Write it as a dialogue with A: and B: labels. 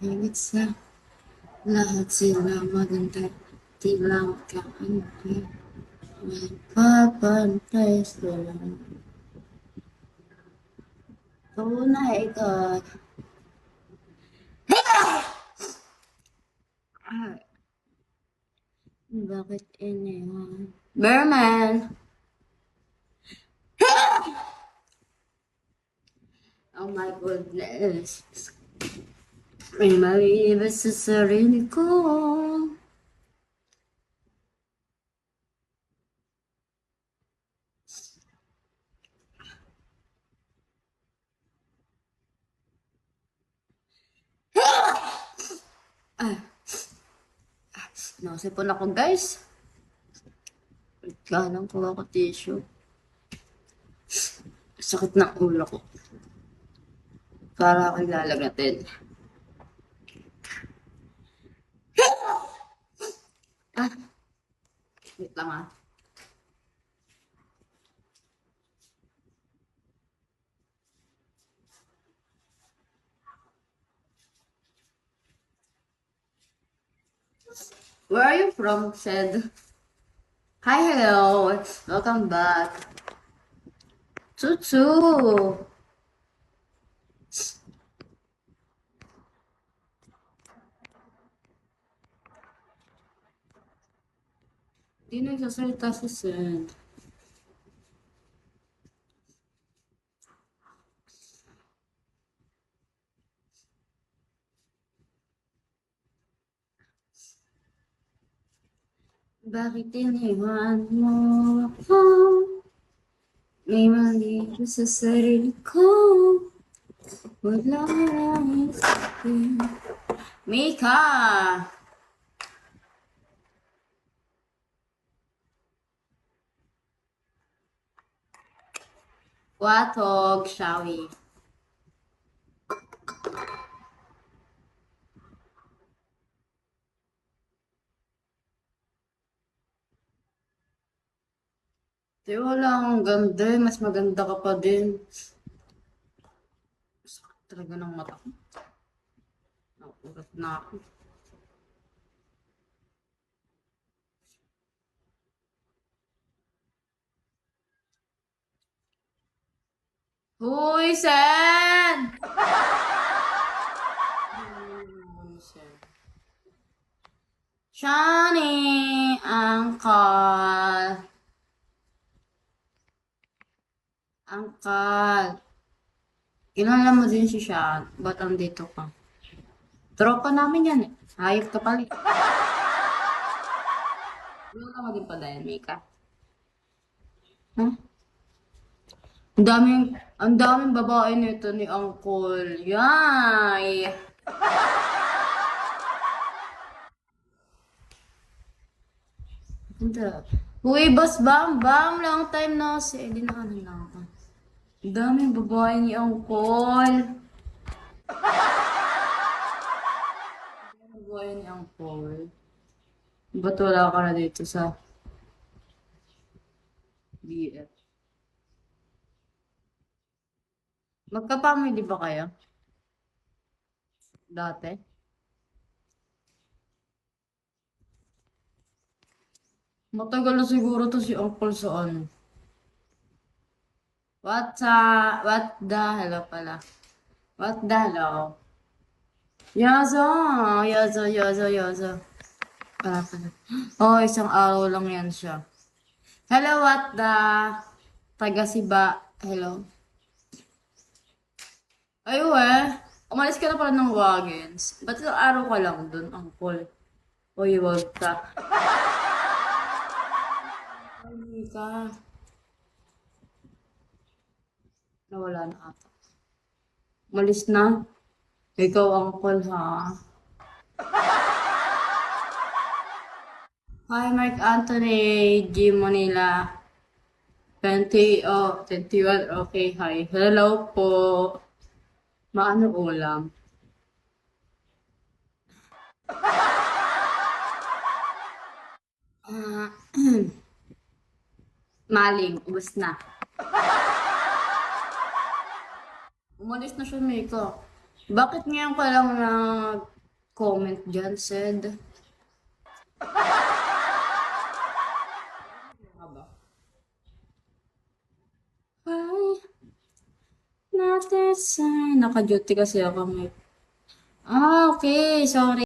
A: higit sa lahat sila maganda, di lang kakampi, magpapantay sila. Tunay ka, ah, bakit iniwan? Berman! Oh my goodness. May mali ba sa sarili ko? Ah, nasipon ako guys. Kailangan ko ako tissue. Sakit ng ulo ko. Para ako ilalagatin. Ah, wait lang ah. Where are you from, said? Hi, hello. Welcome back. Chuchu. Di nagsasalita si Sed. Bakit iniwan mo ako? May mali ko sa sarili ko. Wala lang sakin. Mika! Watog, Shawi. Di wala ang ganda eh. Mas maganda ka pa din. Sakit talaga ng mata ko. Nakurat na ako. Huy, Sen! Huy, Sen. Shani, Angkal. Angkal. Kilala mo din si Sean. Ba't andito ka? Tropa namin yan eh. Hayop ka pala eh. Kilala mo din pa dahil, Mika. Huh? Ang daming babae nito ni Uncle. Yay! Ganda. Uy, boss, bam, bam. Long time no see. Eh, di na na ako. Ang daming babae ni Uncle. Ang daming babae ni Uncle. Ba't wala ka na dito sa BF? Magka-family ba kayo? Dati? Matagal na siguro to si Uncle sa ano. What the hello pala. What the hello? Yazo, yazo. Pala. Oh, isang araw lang yan siya. Hello, what the? Taga Siba. Hello. Ayo eh. Umalis ka na pala ng Wagons. Ba't isang araw ka lang dun, Uncle? Uy, wag ka. Hindi ka. Nawala na ata. Umalis na. Ikaw, Uncle, ha? Hi, Mark Anthony, G. Manila. 21, okay, hi. Hello po. Maano ulam? Ah, maling, ubos na. Umalis na siya, Miko. Bakit ngayon ka lang nag-comment dyan, Sed? Ay, natin sa... Naka-duty kasi ako. Okay. Sorry.